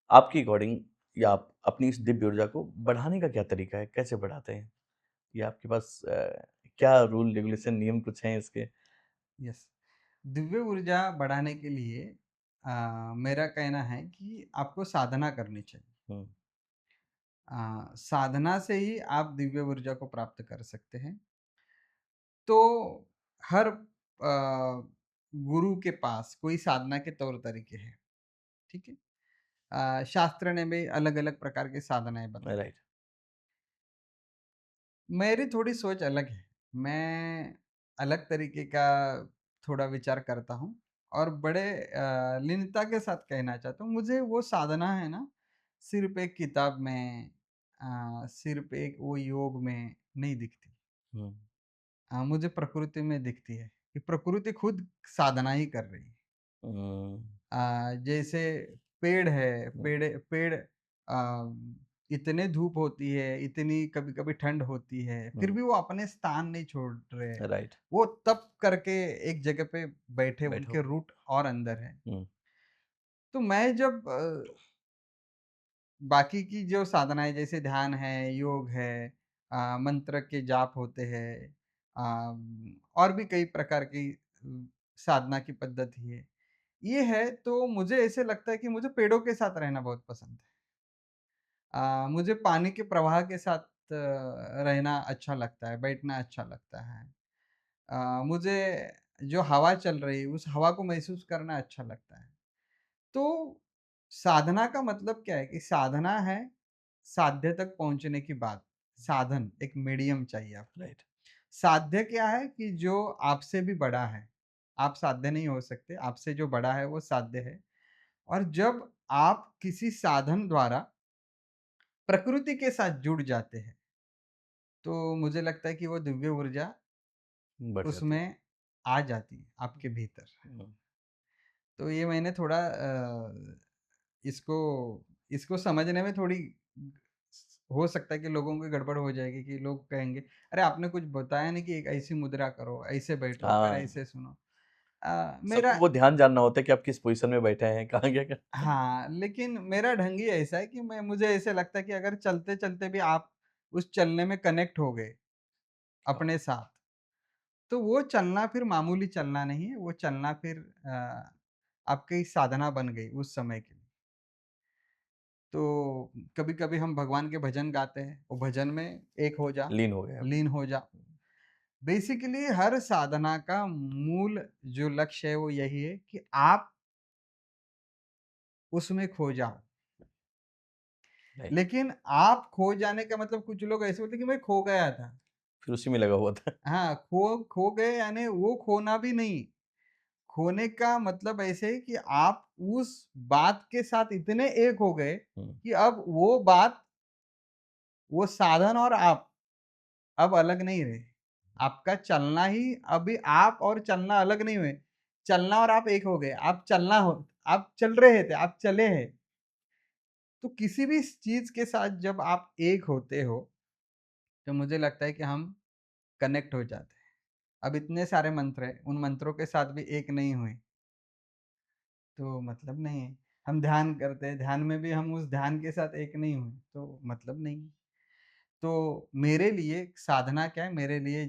आपकी अकॉर्डिंग या आप अपनी इस दिव्य ऊर्जा को बढ़ाने का क्या तरीका है? कैसे बढ़ाते हैं? या आपके पास क्या रूल रेगुलेशन नियम कुछ हैं इसके? यस। दिव्य ऊर्जा बढ़ाने के लिए मेरा कहना है कि आपको साधना करनी चाहिए। हुँ, साधना से ही आप दिव्य ऊर्जा को प्राप्त कर सकते हैं। तो हर गुरु के पास कोई साधना के तौर तरीके हैं, ठीक है? शास्त्र ने भी अलग-अलग प्रकार की साधनाएँ बताई। राइट। मेरी थोड़ी सोच अलग है। मैं अलग तरीके का थोड़ा विचार करता हूँ और बड़े लीनता के साथ कहना चाहता हूँ, मुझे वो साधना है ना, सिर्फ़ एक किताब में सिर्फ़ एक वो योग में नहीं दिखती। हुँ, मुझे प्रकृति में दिखती है कि प्रकृति खुद साधना ही कर रही है। हुँ, जैसे पेड़ है, हुँ, पेड़ पेड़ इतने धूप होती है, इतनी कभी-कभी ठंड होती है, फिर हुँ, भी वो अपने स्थान नहीं छोड़ रहे हैं। राइट। वो तप करके एक जगह पे बैठे, बैठो। उनके रूट और अंदर है। हुँ, तो मैं जब बाकी की जो साधनाएँ जैसे ध्यान है, योग है, मंत्र के जाप होते हैं, और भी कई प्रकार की साधना की पद्धति है। ये है तो मुझे ऐसे लगता है कि मुझे पेड़ों के साथ रहना बहुत पसंद है। मुझे पानी के प्रवाह के साथ रहना अच्छा लगता है, बैठना अच्छा लगता है। मुझे जो हवा चल रही है, उस हवा को महसूस करना अच्छा लगता है। तो साधना का मतलब क्या है कि साधना है साध्य तक पहुँचने की बात। साधन, एक मीडियम चाहिए आपको। राइट। साध्य क्या है कि जो आपसे भी बड़ा है। आप साध्य नहीं हो सकते, आपसे जो बड़ा है वो साध्य है। और जब आप किसी साधन द्वारा प्रकृति के साथ जुड़ जाते हैं, तो मुझे लगता है कि वो दिव्य ऊर्जा बढ़ जाती है। उसमें आ जाती है आपके भीतर। हुँ, तो ये मैंने थोड़ा इसको इसको समझने में थोड़ी हो सकता है कि लोगों की गड़बड़ हो जाएगी कि लोग कहेंगे, "अरे! आपने कुछ बताया नहीं कि एक ऐसी मुद्रा करो, ऐसे बैठो, फिर हाँ, ऐसे सुनो।" सबको मेरा वो ध्यान जानना होता है कि आप किस पोज़ीशन में बैठे हैं, कहाँ क्या कर हाँ, लेकिन मेरा ढंग ही ऐसा है कि मुझे ऐसे लगता है कि अगर चलते-चलते भी आप उस चलने में कनेक्ट हो गए वाह! अपने साथ, तो वो चलना फिर मामूली चलना नहीं है, वो चलना फिर आपकी साधना बन गई उस समय के लिए। तो कभी-कभी हम भगवान के भजन गाते हैं, वो भजन में एक हो जा, लीन हो गए आप। लीन हो जा। बेसिकली हर साधना का मूल जो लक्ष्य है वो यही है कि आप उसमें खो जाओ। राइट। लेकिन आप खो जाने का मतलब कुछ लोग ऐसे बोलते हैं कि मैं खो गया था। फिर उसी में लगा हुआ था। हाँ, खो खो गए यानी वो खोना भी नहीं। खोने का मतलब ऐसे है कि आप उस बात के साथ इतने एक हो गए हुँ, कि अब वो बात, वो साधन और आप अब अलग नहीं रहे। आपका चलना ही अभी आप और चलना अलग नहीं हुए। चलना और आप एक हो गए। आप चल रहे थे, आप चले हैं। तो किसी भी चीज़ के साथ जब आप एक होते हो, तो मुझे लगता है कि हम कनेक्ट हो जाते हैं। अब इतने सारे मंत्र हैं, उन मंत्रों के साथ भी एक नहीं हुए, तो मतलब नहीं है। हम ध्यान करते हैं, ध्यान में भी हम उस ध्यान के साथ एक नहीं हुए, तो मतलब नहीं है। तो मेरे लिए साधना क्या है, मेरे लिए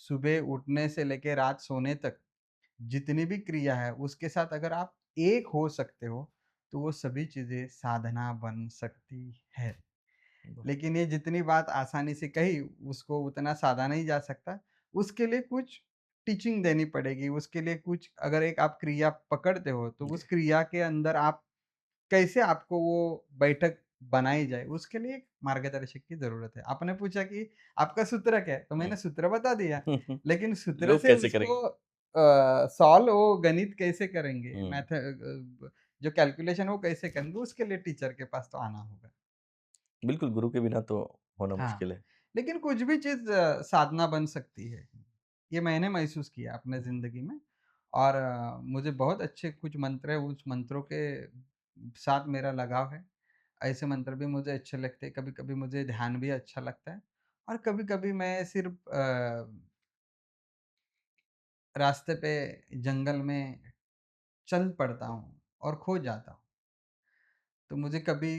सुबह उठने से लेके रात सोने तक जितनी भी क्रिया है, उसके साथ अगर आप एक हो सकते हो, तो वो सभी चीज़ें साधना बन सकती है। वाह! लेकिन ये जितनी बात आसानी से कही, उसको उतना साधा नहीं जा सकता। उसके लिए कुछ टीचिंग देनी पड़ेगी, उसके लिए कुछ अगर एक आप क्रिया पकड़ते हो, तो जी। उस क्रिया के अंदर आप कैसे आपको वो बैठक बनाई जाए, उसके लिए एक मार्गदर्शक की ज़रूरत है। आपने पूछा कि आपका सूत्र क्या है? तो हुँ। मैंने सूत्र बता दिया, लेकिन सूत्र लोग से कैसे उसको करेंगे? सॉल्व वो गणित कैसे करेंगे, हुँ, जो कैलकुलेशन वो कैसे करेंगे, उसके लिए टीचर के पास तो आना होगा। बिल्कुल गुरु के बिना तो होना हाँ, मुश्किल है। लेकिन कुछ भी चीज़ साधना बन सकती है। ये मैंने महसूस किया अपने हुँ, ज़िंदगी में और मुझे बहुत अच्छे कुछ मंत्र हैं, उस मंत्रों के साथ मेरा लगाव है। ऐसे मंत्र भी मुझे अच्छे लगते हैं, कभी-कभी मुझे ध्यान भी अच्छा लगता है और कभी-कभी मैं सिर्फ़ रास्ते पे जंगल में चल पड़ता हूँ और खो जाता हूँ। तो मुझे कभी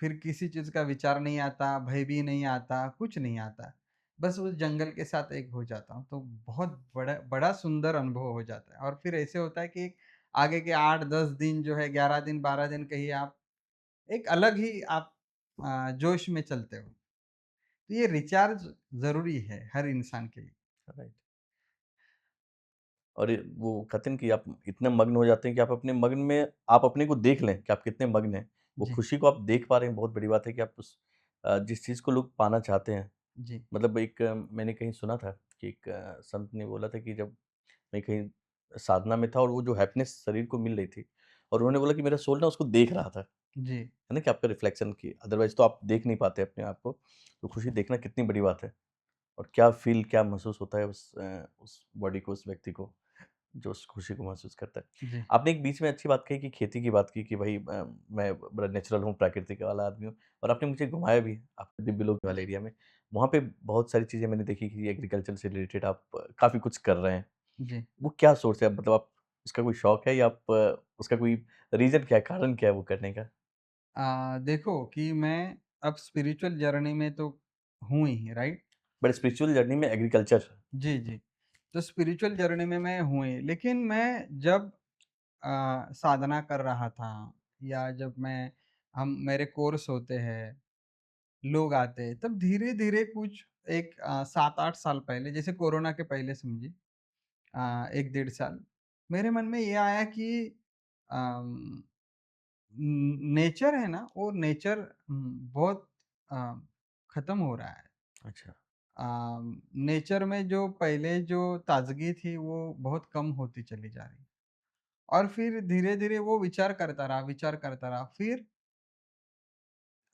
फिर किसी चीज़ का विचार नहीं आता, भय भी नहीं आता, कुछ नहीं आता। बस उस जंगल के साथ एक हो जाता हूँ, तो बहुत बड़ा बड़ा सुंदर अनुभव हो जाता है। और फिर ऐसे होता है कि आगे के 8-10 दिन जो है, 11 दिन, 12 दिन कहिए आप, एक अलग ही आप जोश में चलते हो। तो ये रिचार्ज ज़रूरी है हर इंसान के लिए। राइट। और ये वो कहते हैं कि आप इतने मग्न हो जाते हैं कि आप अपने मग्न में आप अपने को देख लें कि आप कितने मग्न हैं। वो जी, खुशी को आप देख पा रहे हैं, बहुत बड़ी बात है कि आप उस जिस चीज़ को लोग पाना चाहते हैं। जी, मतलब एक मैंने कहीं सुना था कि एक संत ने बोला था कि जब मैं कहीं साधना में था और वो जो हैप्पीनेस शरीर को मिल रही थी और उन्होंने बोला कि मेरा सोल ना उसको देख रहा था। जी। है ना? कि आपका रिफ्लेक्शन की अदरवाइज़ तो आप देख नहीं पाते अपने आप को। तो खुशी देखना कितनी बड़ी बात है और क्या फ़ील क्या महसूस होता है उस बॉडी को, उस व्यक्ति को, जो उस खुशी को महसूस करता है। जी, आपने एक बीच में अच्छी बात कही कि खेती की बात की कि भई मैं बड़ा नेचुरल हूँ, प्राकृतिक वाला आदमी हूँ और आपने मुझे घुमाया भी आप दिव्य लोक वाले एरिया में। वहाँ पे बहुत सारी चीज़ें मैंने देखी कि एग्रीकल्चर से रिलेटेड आप काफ़ी कुछ कर रहे हैं। जी। वो क्या सोर्स है? मतलब आप उसका कोई शौक है या आप उसका कोई रीज़न क्या है, कारण क्या है वो करने का? देखो कि मैं अब स्पिरिचुअल जर्नी में तो हूँ ही, राइट? बट स्पिरिचुअल जर्नी में एग्रीकल्चर जी, जी। तो स्पिरिचुअल जर्नी में मैं हूँ ही, लेकिन मैं जब साधना कर रहा था या जब मैं हम मेरे कोर्स होते हैं, लोग आते हैं, तब धीरे-धीरे कुछ एक 7-8 साल पहले, जैसे कोरोना के पहले समझिए, 1 डेढ़ साल, मेरे मन में ये आया कि अम, नेचर है ना, वो नेचर बहुत अ, खत्म हो रहा है। अच्छा। नेचर में जो पहले जो ताज़गी थी, वो बहुत कम होती चली जा रही। और फिर धीरे-धीरे वो विचार करता रहा। फिर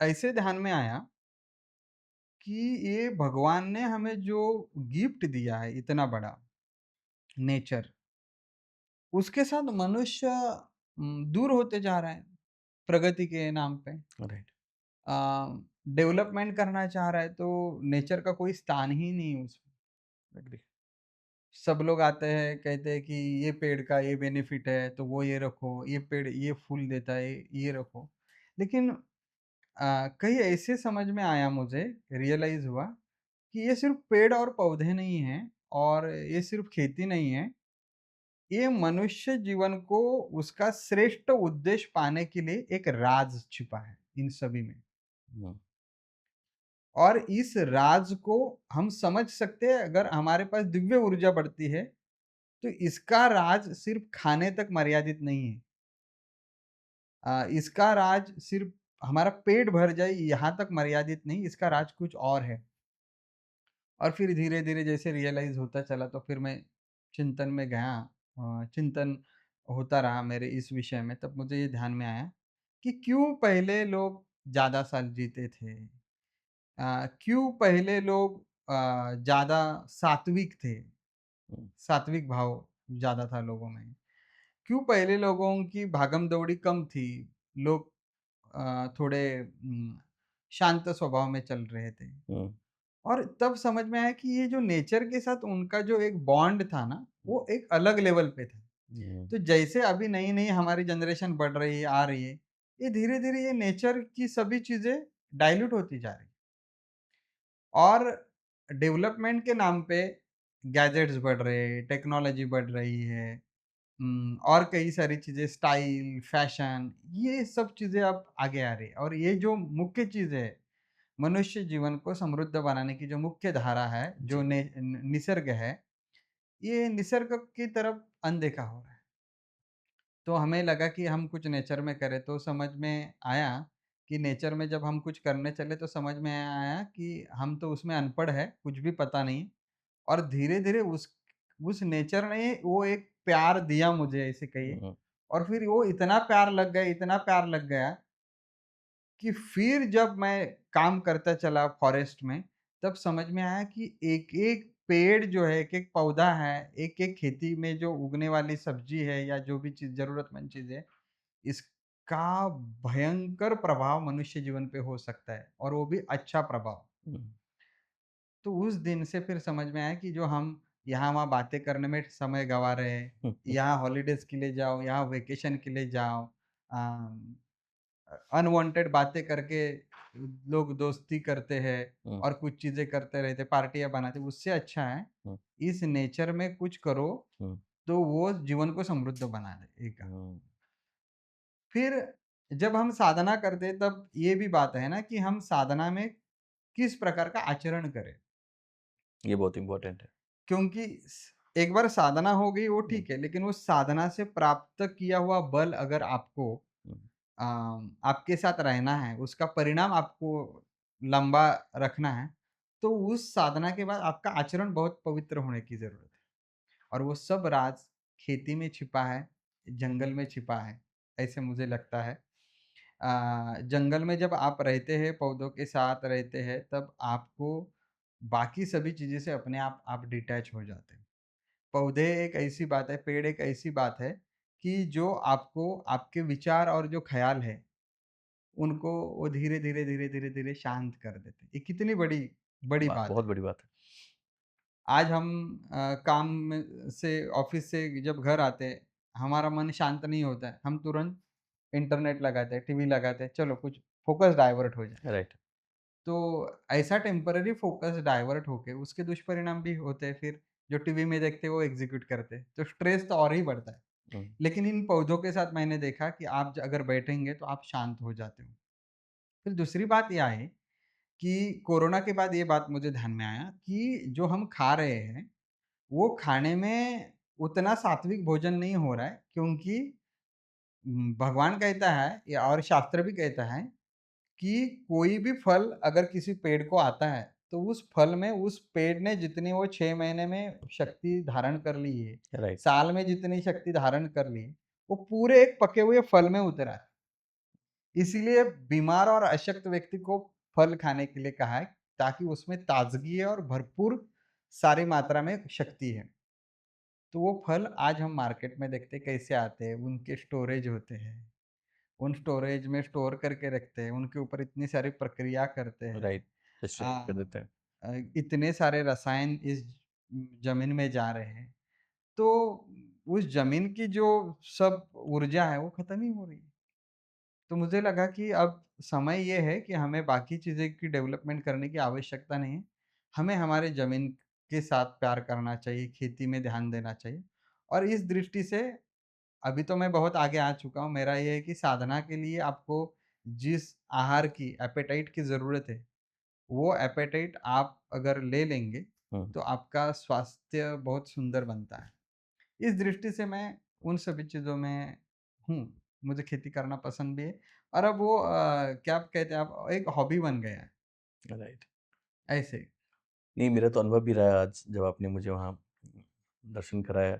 ऐसे ध्यान में आया कि ये भगवान ने हमें जो गिफ्ट दिया है इतना बड़ा, नेचर, उसके साथ मनुष्य दूर होते जा रहा है, प्रगति के नाम पे। राइट। अ, डेवलपमेंट करना चाह रहा है, तो नेचर का कोई स्थान ही नहीं है उसमें। एग्री। सब लोग आते हैं, कहते हैं कि ये पेड़ का ये बेनिफिट है, तो वो ये रखो, ये पेड़ ये फूल देता है, ये रखो। लेकिन कहीं ऐसे समझ में आया मुझे, रियलाइज़ हुआ कि ये सिर्फ़ पेड़ और पौधे नहीं हैं और ये सिर्फ़ खेती नहीं है। ये मनुष्य जीवन को उसका श्रेष्ठ उद्देश्य पाने के लिए एक राज छिपा है इन सभी में। हुँ, और इस राज को हम समझ सकते हैं अगर हमारे पास दिव्य ऊर्जा बढ़ती है, तो इसका राज सिर्फ़ खाने तक मर्यादित नहीं है। इसका राज सिर्फ़ हमारा पेट भर जाए यहाँ तक मर्यादित नहीं, इसका राज कुछ और है। और फिर धीरे-धीरे जैसे रियलाइज़ होता चला, तो फिर मैं चिंतन में गया। चिंतन होता रहा मेरे इस विषय में, तब मुझे ये ध्यान में आया कि क्यों पहले लोग ज़्यादा साल जीते थे? क्यों पहले लोग ज़्यादा सात्विक थे? हुँ, सात्विक भाव ज़्यादा था लोगों में। क्यों पहले लोगों की भागम-दौड़ी कम थी? लोग थोड़े शांत स्वभाव में चल रहे थे। हुँ, और तब समझ में आया कि ये जो नेचर के साथ उनका जो एक बॉन्ड था ना, वो एक अलग लेवल पे था। हुँ, तो जैसे अभी नई-नई हमारी जनरेशन बढ़ रही है, आ रही है, ये धीरे-धीरे ये नेचर की सभी चीज़ें डाइल्यूट होती जा रही हैं। और डेवलपमेंट के नाम पे गैजेट्स बढ़ रहे हैं, टेक्नोलॉजी बढ़ रही है। और कई सारी चीज़ें, स्टाइल, फैशन, ये सब चीज़ें अब आगे आ रही है। और ये जो मुख्य चीज़ है, मनुष्य जीवन को समृद्ध बनाने की जो मुख्य धारा है, जो जी, निसर्ग है, ये निसर्ग की तरफ अनदेखा हो रहा है। तो हमें लगा कि हम कुछ नेचर में करें, तो समझ में आया कि नेचर में जब हम कुछ करने चले, तो समझ में आया कि हम तो उसमें अनपढ़ है, कुछ भी पता नहीं। और धीरे-धीरे उस नेचर ने वो एक प्यार दिया मुझे, ऐसे कहिए। हुँ, और फिर वो इतना प्यार लग गया, इतना प्यार लग गया कि फिर जब मैं काम करता चला फॉरेस्ट में, तब समझ में आया कि एक-एक पेड़ जो है, एक-एक पौधा है, एक-एक खेती में जो उगने वाली सब्ज़ी है या जो भी चीज़ ज़रूरतमंद चीज़ है, इसका भयंकर प्रभाव मनुष्य जीवन पे हो सकता है, और वो भी अच्छा प्रभाव। हुँ, तो उस दिन से फिर समझ में आया कि जो हम यहाँ-वहाँ बातें करने में समय गँवा रहे हैं, हुँ, यहाँ हॉलिडेज़ के लिए जाओ, यहाँ वेकेशन के लिए जाओ, अ अनवांटेड बातें करके लोग दोस्ती करते हैं हुँ, और कुछ चीज़ें करते रहते, पार्टियाँ बनाते, उससे अच्छा है हुँ, इस नेचर में कुछ करो, हुँ, तो वो जीवन को समृद्ध बना देगा। हुँ। फिर जब हम साधना करते हैं तब ये भी बात है ना कि हम साधना में किस प्रकार का आचरण करें। ये बहुत इम्पोर्टेंट है। क्योंकि एक बार साधना हो गई वो हुँ, ठीक है, लेकिन उस साधना से प्राप्त किया हुआ बल अगर आपको हुँ, आपके साथ रहना है, उसका परिणाम आपको लंबा रखना है, तो उस साधना के बाद आपका आचरण बहुत पवित्र होने की ज़रूरत है। और वो सब राज़ खेती में छिपा है, जंगल में छिपा है, ऐसे मुझे लगता है। जंगल में जब आप रहते हैं, पौधों के साथ रहते हैं, तब आपको बाकी सभी चीज़ें से अपने आप डिटैच हो जाते हैं। पौधे एक ऐसी बात है, पेड़ एक ऐसी बात है कि जो आपको आपके विचार और जो ख़्याल है, उनको वो धीरे-धीरे, धीरे-धीरे, धीरे शांत कर देते हैं। ये कितनी बड़ी बड़ी वाह! बात बहुत है। बड़ी बात है। आज हम काम में से ऑफ़िस से जब घर आते हैं, हमारा मन शांत नहीं होता है, हम तुरंत इंटरनेट लगाते हैं, टीवी लगाते हैं, चलो कुछ फ़ोकस डाइवर्ट हो जाए। राइट। तो ऐसा टेम्परेरी फ़ोकस डाइवर्ट होके उसके दुष्परिणाम भी होते हैं फिर, जो टीवी में देखते हैं वो एग्ज़ीक्यूट करते हैं, तो स्ट्रेस तो और ही बढ़ता है। हुँ, लेकिन इन पौधों के साथ मैंने देखा कि आप अगर बैठेंगे तो आप शांत हो जाते हो। फिर दूसरी बात ये आई कि कोरोना के बाद ये बात मुझे ध्यान में आया कि जो हम खा रहे हैं, वो खाने में उतना सात्विक भोजन नहीं हो रहा है क्योंकि भगवान कहता है या और शास्त्र भी कहता है कि कोई भी फल अगर किसी पेड़ को आता है, तो उस फल में उस पेड़ ने जितनी वो 6 महीने में शक्ति धारण कर ली है, राइट, साल में जितनी शक्ति धारण कर ली है, वो पूरे एक पके हुए फल में उतरा है। इसीलिए बीमार और अशक्त व्यक्ति को फल खाने के लिए कहा है, ताकि उसमें ताज़गी है और भरपूर सारी मात्रा में शक्ति है। तो वो फल आज हम मार्केट में देखते हैं कैसे आते हैं, उनके स्टोरेज होते हैं। उन स्टोरेज में स्टोर करके रखते हैं, उनके ऊपर इतनी सारी प्रक्रिया करते हैं। राइट। पेस्टिसाइड कर देते हैं। इतने सारे रसायन इस ज़मीन में जा रहे हैं, तो उस ज़मीन की जो सब ऊर्जा है, वो खत्म ही हो रही है। तो मुझे लगा कि अब समय ये है कि हमें बाकी चीज़ें की डेवलपमेंट करने की आवश्यकता नहीं है। हमें हमारे ज़मीन के साथ प्यार करना चाहिए, खेती में ध्यान देना चाहिए और इस दृष्टि से अभी तो मैं बहुत आगे आ चुका हूँ। मेरा ये है कि साधना के लिए आपको जिस आहार की एपेटाइट की ज़रूरत है, वो एपेटाइट आप अगर ले लेंगे, हुँ, तो आपका स्वास्थ्य बहुत सुंदर बनता है। इस दृष्टि से मैं उन सभी चीज़ों में हूँ। मुझे खेती करना पसंद भी है और अब वो क्या कहते हैं आप एक हॉबी बन गया है, राइट। ऐसे। नहीं, मेरा तो अनुभव भी रहा आज जब आपने मुझे वहाँ दर्शन कराया,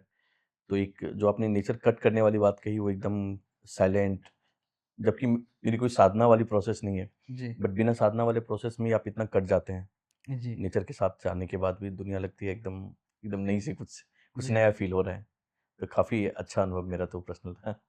तो एक जो आपने नेचर कट करने वाली बात कही वो एकदम साइलेंट, जबकि मेरी कोई साधना वाली प्रोसेस नहीं है। जी, बट बिना साधना वाले प्रोसेस में ही आप इतना कट जाते हैं। जी, नेचर के साथ जाने के बाद भी दुनिया लगती है एकदम एकदम नई सी, कुछ कुछ जी। नया फ़ील हो रहा है। तो काफ़ी अच्छा अनुभव मेरा तो पर्सनल था।